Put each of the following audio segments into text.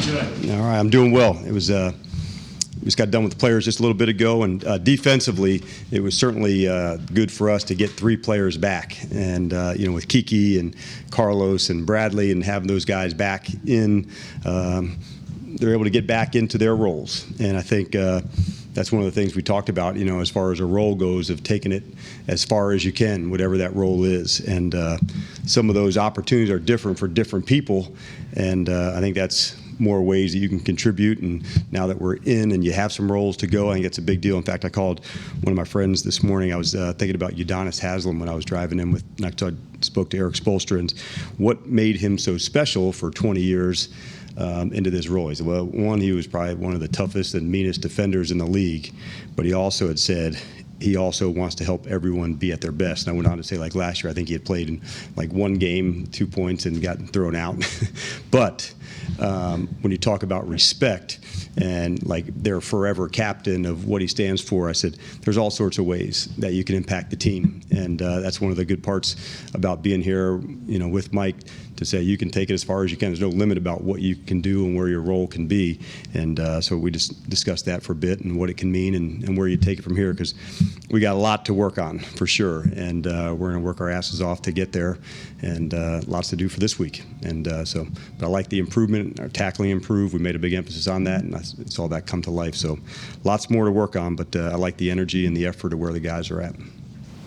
doing? All right, I'm doing well. It was we just got done with the players just a little bit ago, and defensively, it was certainly good for us to get 3 players back. And with Kiki and Carlos and Bradley, and having those guys back in, they're able to get back into their roles. And I think that's one of the things we talked about, as far as a role goes, of taking it as far as you can, whatever that role is. And some of those opportunities are different for different people, and I think that's more ways that you can contribute. And now that we're in and you have some roles to go, I think it's a big deal. In fact, I called one of my friends this morning. I was thinking about Udonis Haslam when I was driving in and I spoke to Eric Spoelstra, and what made him so special for 20 years into this role. He said, well, one, he was probably one of the toughest and meanest defenders in the league, but he also had said he also wants to help everyone be at their best. And I went on to say, like last year, I think he had played in like one game, 2 points, and gotten thrown out. But when you talk about respect and like their forever captain of what he stands for, I said, there's all sorts of ways that you can impact the team. And that's one of the good parts about being here, with Mike, to say you can take it as far as you can. There's no limit about what you can do and where your role can be. And so we just discussed that for a bit and what it can mean and where you take it from here, because we got a lot to work on for sure. And we're going to work our asses off to get there, and lots to do for this week. And but I like the improvement. Our tackling improved. We made a big emphasis on that, and I saw that come to life. So lots more to work on, but I like the energy and the effort of where the guys are at.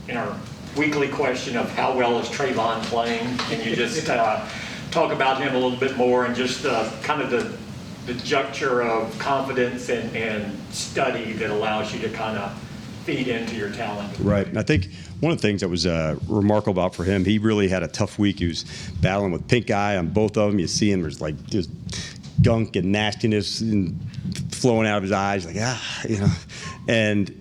In our weekly question of how well is Trayvon playing, can you just talk about him a little bit more, and just kind of the juncture of confidence and study that allows you to kind of feed into your talent? Right. And I think one of the things that was remarkable about for him, he really had a tough week. He was battling with pink eye on both of them. You see him, there's like just gunk and nastiness flowing out of his eyes, and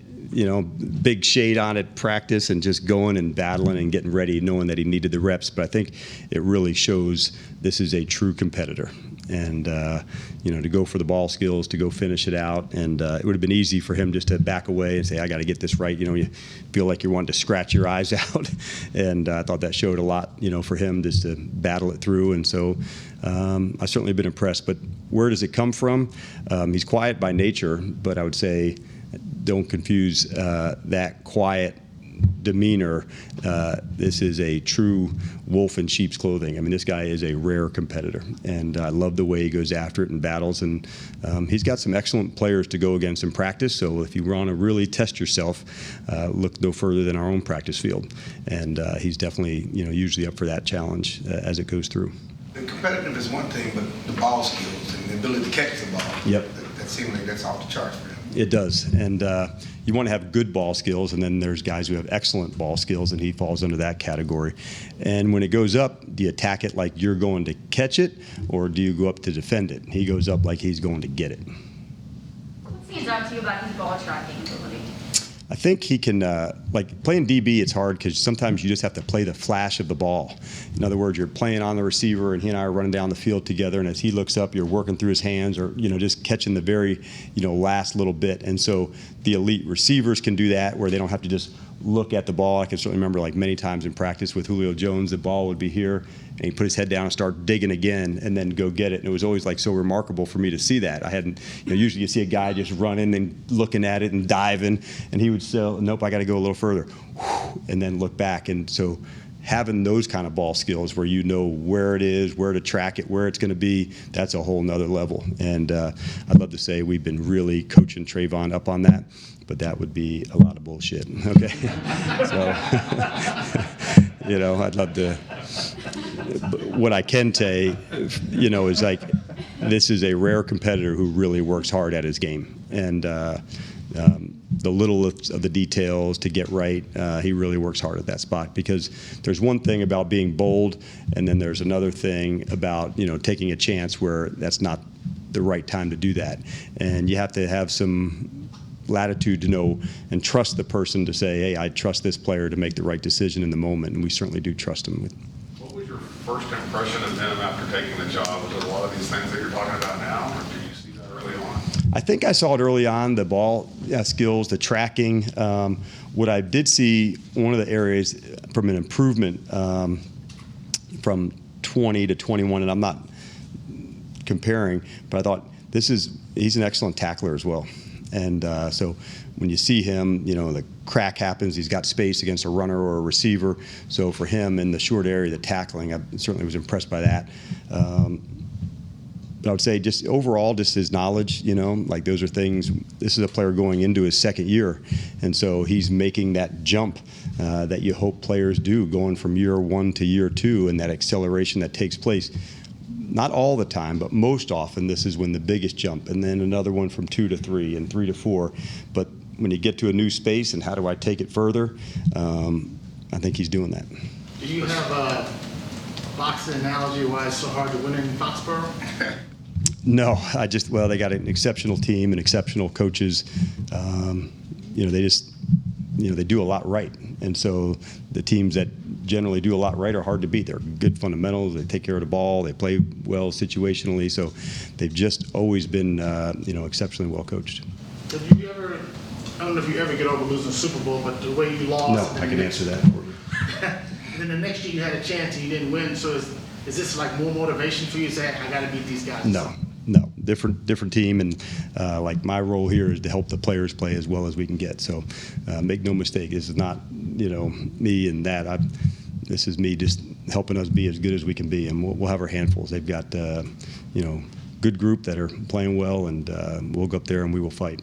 big shade on at practice, and just going and battling and getting ready, knowing that he needed the reps. But I think it really shows this is a true competitor. And, to go for the ball skills, to go finish it out. And it would have been easy for him just to back away and say, I got to get this right. You feel like you're wanting to scratch your eyes out. And I thought that showed a lot, for him just to battle it through. And so I've certainly been impressed. But where does it come from? He's quiet by nature, but I would say don't confuse that quiet demeanor. This is a true wolf in sheep's clothing. I mean, this guy is a rare competitor, and I love the way he goes after it and battles. And he's got some excellent players to go against in practice. So if you want to really test yourself, look no further than our own practice field. And he's definitely, usually up for that challenge as it goes through. The competitive is one thing, but the ball skills and the ability to catch the ball. Yep. That seems like that's off the charts for him. It does. And you want to have good ball skills, and then there's guys who have excellent ball skills, and he falls under that category. And when it goes up, do you attack it like you're going to catch it, or do you go up to defend it? He goes up like he's going to get it. What stands out to you about his ball tracking ability? I think he can, playing DB, it's hard because sometimes you just have to play the flash of the ball. In other words, you're playing on the receiver, and he and I are running down the field together, and as he looks up, you're working through his hands, or, just catching the very, last little bit. And so the elite receivers can do that, where they don't have to just look at the ball. I can certainly remember, many times in practice with Julio Jones, the ball would be here, and he'd put his head down and start digging again, and then go get it. And it was always so remarkable for me to see that. I hadn't, usually you see a guy just running and looking at it and diving, and he would say, nope, I got to go a little further, and then look back. And so having those kind of ball skills where you know where it is, where to track it, where it's going to be, that's a whole nother level. And I'd love to say we've been really coaching Trayvon up on that, but that would be a lot of bullshit. Okay. So, I'd love to. What I can say, is this is a rare competitor who really works hard at his game. And the little of the details to get right, he really works hard at that spot, because there's one thing about being bold, and then there's another thing about, taking a chance where that's not the right time to do that. And you have to have some latitude to know and trust the person to say, hey, I trust this player to make the right decision in the moment, and we certainly do trust him. What was your first impression of him after taking the job? Was it a lot of these things that you're talking about now, or did you see that early on? I think I saw it early on, the ball skills, the tracking. What I did see, one of the areas from an improvement from 20 to 21, and I'm not comparing, but I thought he's an excellent tackler as well. And so when you see him, the crack happens. He's got space against a runner or a receiver. So for him in the short area, the tackling, I certainly was impressed by that. But I would say just overall, just his knowledge, like those are things. This is a player going into his second year, and so he's making that jump that you hope players do, going from year one to year two, and that acceleration that takes place. Not all the time, but most often this is when the biggest jump, and then another one from 2 to 3 and 3 to 4. But when you get to a new space and how do I take it further, I think he's doing that. Do you have a boxing analogy why it's so hard to win in Foxborough? No, they got an exceptional team and exceptional coaches. They do a lot right. And so the teams that generally do a lot right are hard to beat. They're good fundamentals. They take care of the ball. They play well situationally. So they've just always been, exceptionally well coached. Have you ever, I don't know if you ever get over losing Super Bowl, but the way you lost. No, I can answer that for you. And then the next year you had a chance and you didn't win. So is this like more motivation for you to say, I got to beat these guys? No, different team, and like my role here is to help the players play as well as we can get. So make no mistake, this is not me and that. This is me just helping us be as good as we can be, and we'll have our handfuls. They've got good group that are playing well, and we'll go up there and we will fight.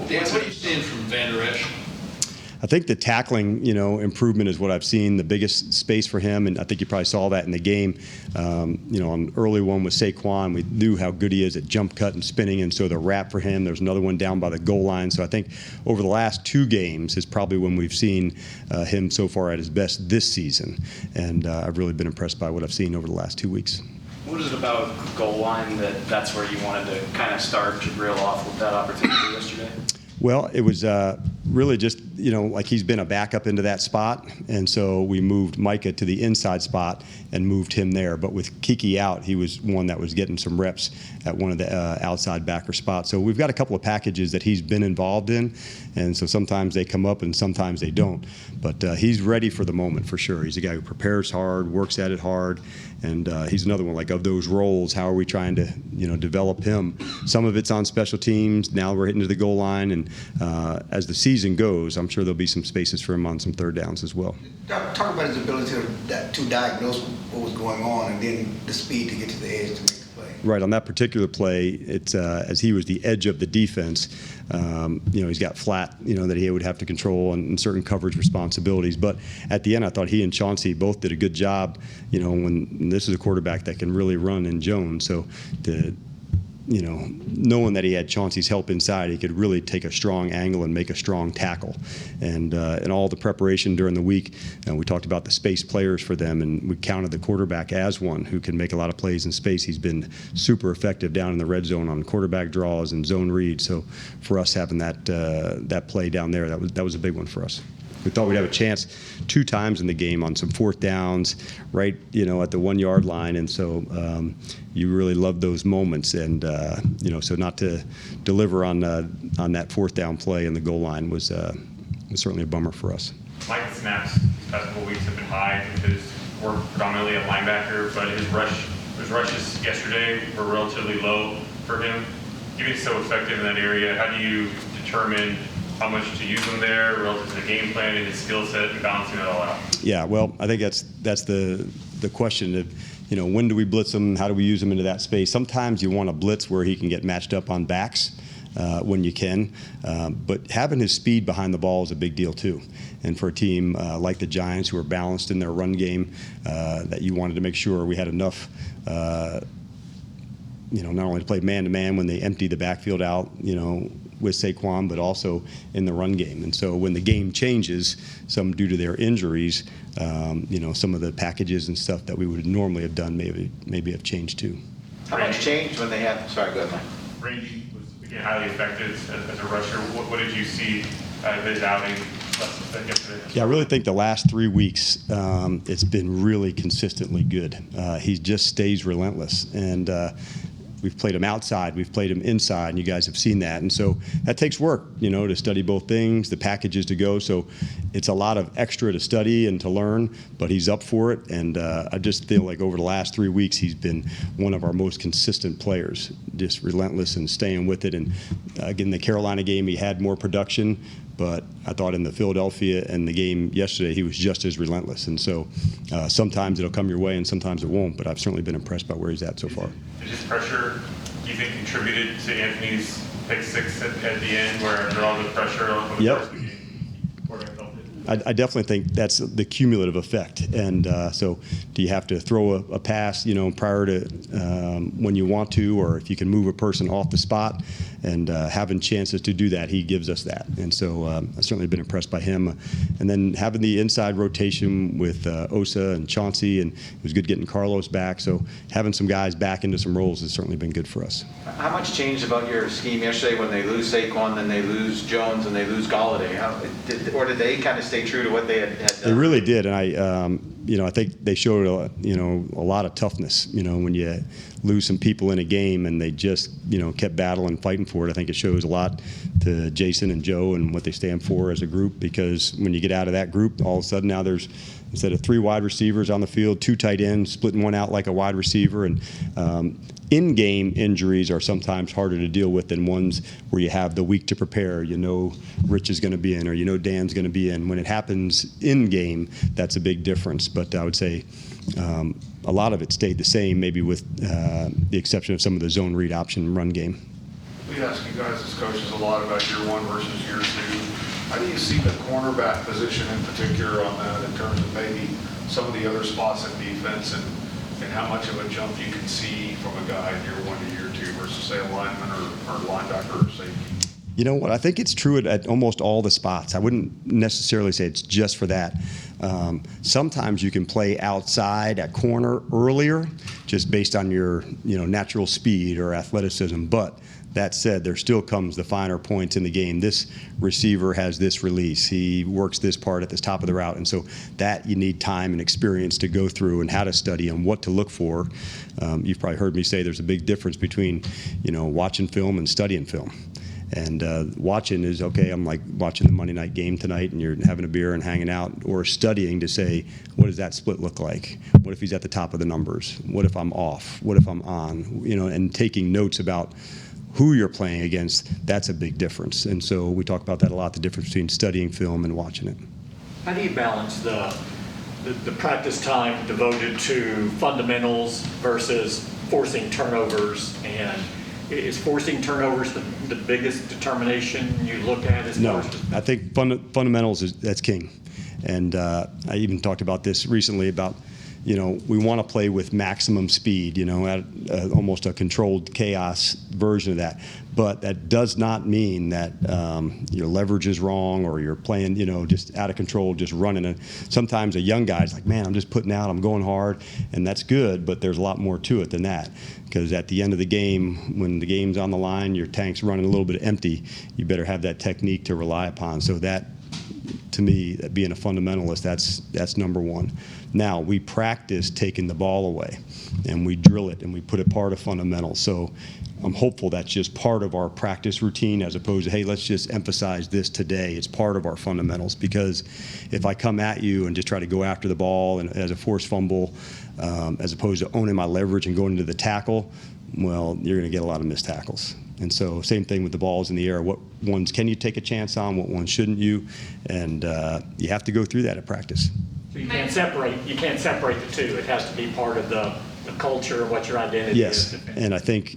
Dan, what are you seeing from Van Der Esch? I think the tackling, improvement is what I've seen, the biggest space for him, and I think you probably saw that in the game. On early one with Saquon, we knew how good he is at jump cut and spinning, and so the wrap for him, there's another one down by the goal line. So I think over the last 2 games is probably when we've seen him so far at his best this season, and I've really been impressed by what I've seen over the last 2 weeks. What is it about goal line that's where you wanted to kind of start to reel off with that opportunity yesterday? Well, it was really just, like he's been a backup into that spot. And so we moved Micah to the inside spot and moved him there. But with Kiki out, he was one that was getting some reps at one of the outside backer spots. So we've got a couple of packages that he's been involved in. And so sometimes they come up and sometimes they don't. But he's ready for the moment for sure. He's a guy who prepares hard, works at it hard. And he's another one, like of those roles, how are we trying to, develop him? Some of it's on special teams. Now we're hitting to the goal line. And as the season goes, I'm sure there'll be some spaces for him on some third downs as well. Talk about his ability to diagnose what was going on and then the speed to get to the edge to make the play. Right, on that particular play, it's as he was the edge of the defense, he's got flat, that he would have to control and certain coverage responsibilities. But at the end, I thought he and Chauncey both did a good job, when this is a quarterback that can really run in Jones. So knowing that he had Chauncey's help inside, he could really take a strong angle and make a strong tackle. And all the preparation during the week, we talked about the space players for them, and we counted the quarterback as one who can make a lot of plays in space. He's been super effective down in the red zone on quarterback draws and zone reads. So for us having that play down there, that was a big one for us. We thought we'd have a chance 2 times in the game on some 4th downs, right, at the 1-yard line, and so you really love those moments, and so not to deliver on that 4th down play in the goal line was certainly a bummer for us. Micah snaps these past couple weeks have been high because we're predominantly a linebacker, but his rushes yesterday were relatively low for him. Given he's so effective in that area, how do you determine how much to use them there relative to the game plan and his skill set and balancing it all out? Yeah, well, I think that's the question of, when do we blitz him? How do we use him into that space? Sometimes you want to blitz where he can get matched up on backs when you can, but having his speed behind the ball is a big deal too. And for a team like the Giants, who are balanced in their run game, that you wanted to make sure we had enough not only to play man-to-man when they empty the backfield out, with Saquon, but also in the run game. And so when the game changes, some due to their injuries, some of the packages and stuff that we would normally have done maybe have changed too. How much changed when they have? Sorry, go ahead, Mike. Randy was, again, highly effective as a rusher. What did you see out of his outing yesterday? Yeah, I really think the last 3 weeks, it's been really consistently good. He just stays relentless. And We've played him outside, we've played him inside, and you guys have seen that. And so that takes work, to study both things, the packages to go. So it's a lot of extra to study and to learn, but he's up for it. And I just feel like over the last 3 weeks, he's been one of our most consistent players, just relentless and staying with it. And again, the Carolina game, he had more production, but I thought in the Philadelphia and the game yesterday, he was just as relentless. And so sometimes it'll come your way and sometimes it won't, but I've certainly been impressed by where he's at so far. Did his pressure, do you think, contributed to Anthony's pick six at the end, where under all the pressure on the Yep. first of the game? Quarterback felt it? I definitely think that's the cumulative effect. And so do you have to throw a pass, prior to when you want to, or if you can move a person off the spot, and having chances to do that, he gives us that. And so I've certainly been impressed by him. And then having the inside rotation with Osa and Chauncey, and it was good getting Carlos back. So having some guys back into some roles has certainly been good for us. How much changed about your scheme yesterday when they lose Saquon, then they lose Jones, and they lose Galladay? Or did they kind of stay true to what they had done? They really did, and I think they showed a lot of toughness. When you lose some people in a game and they just kept battling, fighting for it. I think it shows a lot to Jason and Joe and what they stand for as a group. Because when you get out of that group, all of a sudden now there's, instead of 3 wide receivers on the field, 2 tight ends, splitting one out like a wide receiver. And in-game injuries are sometimes harder to deal with than ones where you have the week to prepare. Rich is going to be in, or Dan's going to be in. When it happens in-game, that's a big difference. But I would say a lot of it stayed the same, maybe with the exception of some of the zone read option run game. We ask you guys as coaches a lot about year 1 versus year 2. How do you see the cornerback position in particular on that in terms of maybe some of the other spots in defense, and how much of a jump you can see from a guy in year 1 to year 2 versus, say, a lineman or linebacker or safety? You know what? I think it's true at almost all the spots. I wouldn't necessarily say it's just for that. Sometimes you can play outside at corner earlier, just based on your natural speed or athleticism. But that said, there still comes the finer points in the game. This receiver has this release. He works this part at the top of the route. And so that you need time and experience to go through, and how to study and what to look for. You've probably heard me say there's a big difference between watching film and studying film. And watching is, okay, I'm like watching the Monday night game tonight and you're having a beer and hanging out, or studying to say, what does that split look like? What if he's at the top of the numbers? What if I'm off? What if I'm on? And taking notes about who you're playing against, that's a big difference. And so we talk about that a lot, the difference between studying film and watching it. How do you balance the practice time devoted to fundamentals versus forcing turnovers? And is forcing turnovers the biggest determination you look at as No, far as? I think fundamentals that's king. And I even talked about this recently about, we want to play with maximum speed, at almost a controlled chaos version of that. But that does not mean that your leverage is wrong, or you're playing, just out of control, just running. And sometimes a young guy's like, man, I'm just putting out, I'm going hard, and that's good, but there's a lot more to it than that. Because at the end of the game, when the game's on the line, your tank's running a little bit empty, you better have that technique to rely upon. So that, to me, that being a fundamentalist, that's number one. Now, we practice taking the ball away, and we drill it, and we put it part of fundamentals. So I'm hopeful that's just part of our practice routine, as opposed to, hey, let's just emphasize this today. It's part of our fundamentals, because if I come at you and just try to go after the ball and as a forced fumble, as opposed to owning my leverage and going into the tackle, well, you're going to get a lot of missed tackles. And so same thing with the balls in the air. What ones can you take a chance on? What ones shouldn't you? And you have to go through that at practice. So you can't separate the two. It has to be part of the culture of what your identity Yes, is. and I think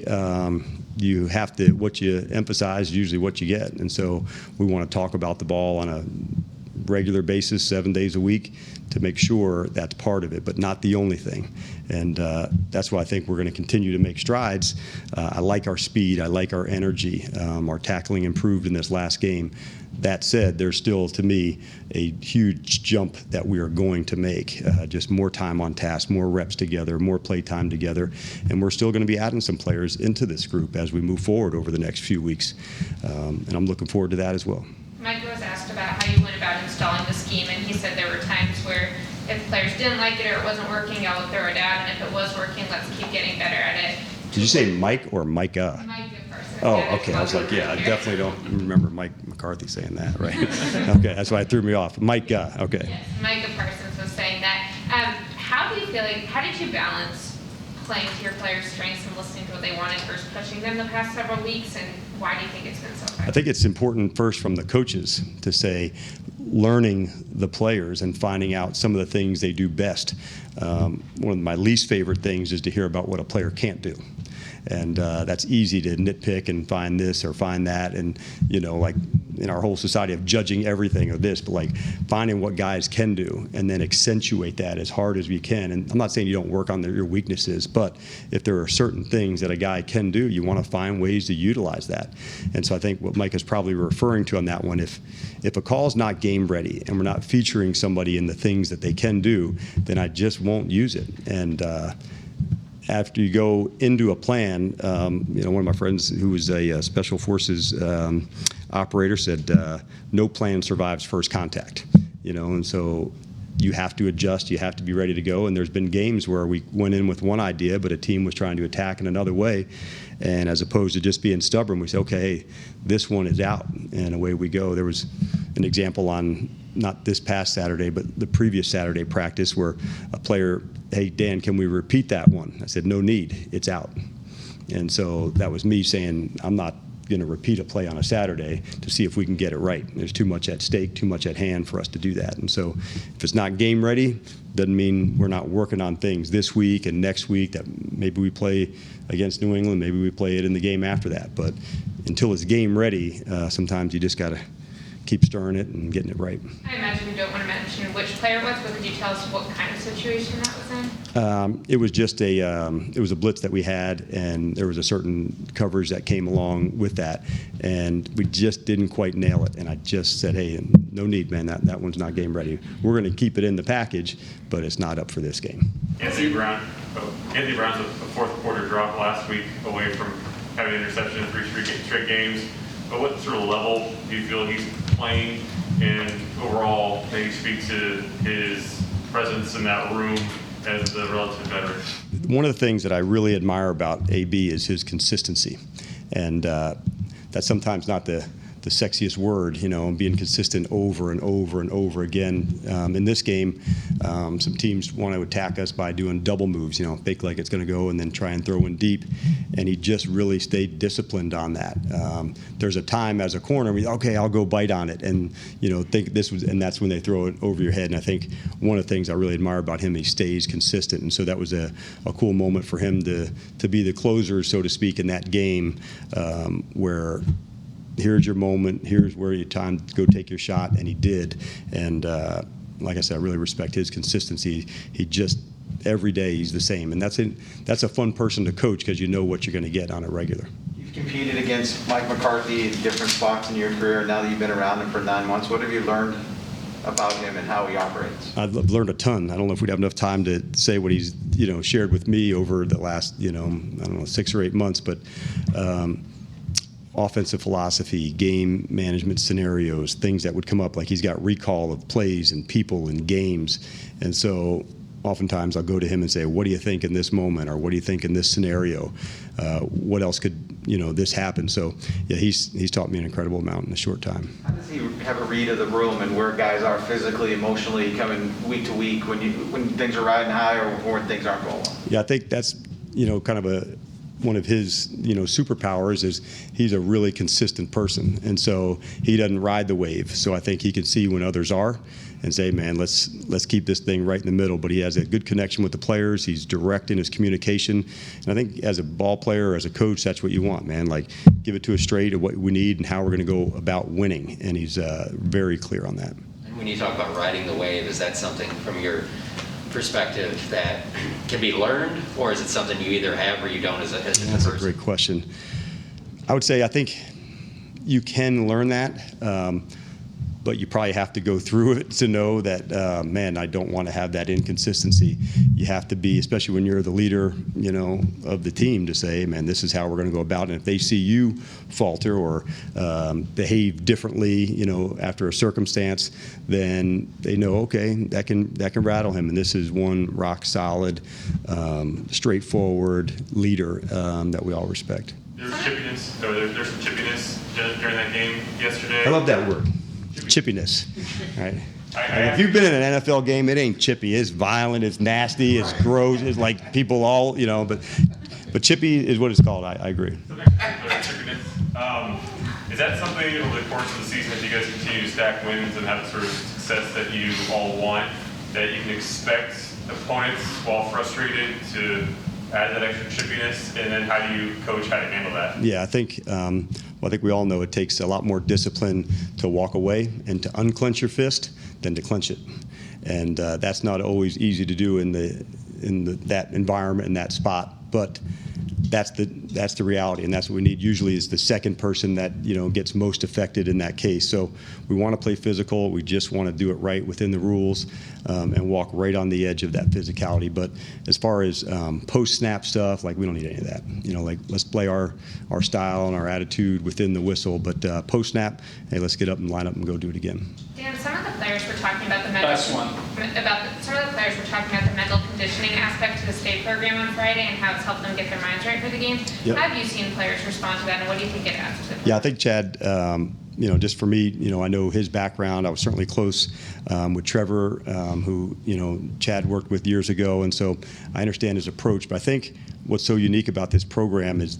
you have to, what you emphasize is usually what you get. And so we want to talk about the ball on a regular basis, 7 days a week, to make sure that's part of it, but not the only thing. And that's why I think we're going to continue to make strides. I like our speed. I like our energy. Our tackling improved in this last game. That said, there's still, to me, a huge jump that we are going to make. Just more time on task, more reps together, more play time together. And we're still going to be adding some players into this group as we move forward over the next few weeks. And I'm looking forward to that as well. Mike was asked about how you went about installing the scheme, and he said there were times where if players didn't like it or it wasn't working, y'all would throw it out, and if it was working, let's keep getting better at it. Did you say Mike or Micah? Micah Parsons. Oh, Yeah, okay. I was like, yeah, I here. definitely don't remember Mike McCarthy saying that, right? Okay, that's why it threw me off. Micah, okay. Yes, Micah Parsons was saying that. How do you feel like, how did you balance playing to your players' strengths and listening to what they wanted versus pushing them the past several weeks, and why do you think it's been so hard? I think it's important first from the coaches to say, learning the players and finding out some of the things they do best. One of my least favorite things is to hear about what a player can't do. And that's easy to nitpick and find this or find that, and like in our whole society of judging everything or this, but like finding what guys can do and then accentuate that as hard as we can. And I'm not saying you don't work on your weaknesses, but if there are certain things that a guy can do, you want to find ways to utilize that. And so I think what Mike is probably referring to on that one, if a call's not game ready and we're not featuring somebody in the things that they can do, then I just won't use it. And after you go into a plan, one of my friends who was a special forces operator said, no plan survives first contact, and so you have to adjust, you have to be ready to go. And there's been games where we went in with one idea, but a team was trying to attack in another way. And as opposed to just being stubborn, we say, okay, hey, this one is out, and away we go. There was an example on not this past Saturday, but the previous Saturday practice where a player, hey, Dan, can we repeat that one? I said, no need, it's out. And so that was me saying, I'm not going to repeat a play on a Saturday to see if we can get it right. There's too much at stake, too much at hand for us to do that. And so if it's not game ready, doesn't mean we're not working on things this week and next week that maybe we play against New England, maybe we play it in the game after that. But until it's game ready, sometimes you just got to keep stirring it and getting it right. I imagine you don't want to mention which player it was, but could you tell us what kind of situation that was in? It was just it was a blitz that we had, and there was a certain coverage that came along with that, and we just didn't quite nail it. And I just said, hey, no need, man, that one's not game ready. We're going to keep it in the package, but it's not up for this game. Anthony Brown's a fourth quarter drop last week away from having an interception in 3 straight games. But what sort of level do you feel he's playing, and overall maybe speak to his presence in that room as the relative veteran? One of the things that I really admire about AB is his consistency, and that's sometimes not the sexiest word, being consistent over and over and over again. In this game, some teams want to attack us by doing double moves, fake like it's going to go and then try and throw in deep, and he just really stayed disciplined on that. There's a time as a corner, okay, I'll go bite on it, and think this was, and that's when they throw it over your head. And I think one of the things I really admire about him, he stays consistent, and so that was a cool moment for him to be the closer, so to speak, in that game, where here's your moment, here's where your time to go take your shot, and he did. And like I said, I really respect his consistency. He just, every day he's the same, and that's a fun person to coach because you know what you're going to get on a regular. You've competed against Mike McCarthy in different spots in your career. Now that you've been around him for 9 months, what have you learned about him and how he operates? I've learned a ton. I don't know if we'd have enough time to say what he's shared with me over the last 6 or 8 months, but offensive philosophy, game management scenarios, things that would come up, like he's got recall of plays and people and games. And so oftentimes I'll go to him and say, what do you think in this moment, or what do you think in this scenario? What else could this happen? So yeah, he's taught me an incredible amount in a short time. How does he have a read of the room and where guys are physically, emotionally, coming week to week when things are riding high or when things aren't going well? Yeah, I think that's kind of one of his superpowers is he's a really consistent person, and so he doesn't ride the wave. So I think he can see when others are and say, man, let's keep this thing right in the middle. But he has a good connection with the players. He's direct in his communication, and I think as a ball player, as a coach, that's what you want, man. Like, give it to us straight of what we need and how we're going to go about winning, and he's very clear on that. And when you talk about riding the wave, is that something from your perspective that can be learned, or is it something you either have or you don't as a person? That's a great question. I would say I think you can learn that, but you probably have to go through it to know that, man, I don't want to have that inconsistency. You have to be, especially when you're the leader, of the team, to say, man, this is how we're going to go about it. And if they see you falter or behave differently, after a circumstance, then they know, okay, that can rattle him. And this is one rock solid, straightforward leader that we all respect. There's some chippiness during that game yesterday. I love that word, chippiness. Right? If you've been in an NFL game, it ain't chippy. It's violent. It's nasty. It's gross. It's like people all, but chippy is what it's called. I agree. Is that something over the course of the season, as you guys continue to stack wins and have the sort of success that you all want, that you can expect opponents, while frustrated, to add that extra chippiness? And then how do you coach how to handle that? Yeah, I think we all know it takes a lot more discipline to walk away and to unclench your fist than to clench it. And that's not always easy to do in that environment, in that spot. But that's the reality, and that's what we need. Usually is the second person that gets most affected in that case. So we want to play physical. We just want to do it right within the rules and walk right on the edge of that physicality. But as far as post-snap stuff, we don't need any of that. Let's play our style and our attitude within the whistle. But post-snap, hey, let's get up and line up and go do it again. Dan, some of the players were talking about the mental. Some of the players were talking about the mental conditioning aspect to the state program on Friday and how it's helped them get their minds right for the game. Yep. How have you seen players respond to that, and what do you think it adds to them? Yeah, I think Chad, just for me, I know his background. I was certainly close with Trevor, who, Chad worked with years ago, and so I understand his approach. But I think what's so unique about this program is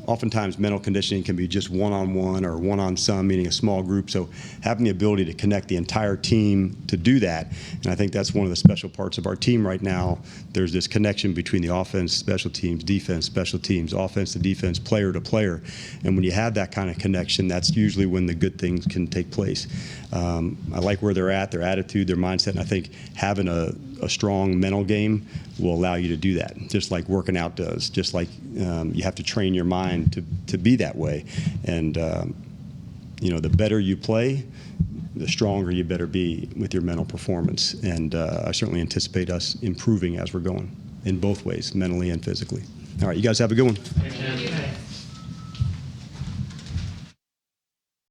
oftentimes mental conditioning can be just one-on-one or one-on-some, meaning a small group. So having the ability to connect the entire team to do that, and I think that's one of the special parts of our team right now. There's this connection between the offense, special teams, defense, special teams, offense to defense, player to player. And when you have that kind of connection, that's usually when the good things can take place. I like where they're at, their attitude, their mindset, and I think having a strong mental game will allow you to do that, just like working out does, just like you have to train your mind to be that way. And the better you play, the stronger you better be with your mental performance. And I certainly anticipate us improving as we're going in both ways, mentally and physically. All right, you guys have a good one. Thank you.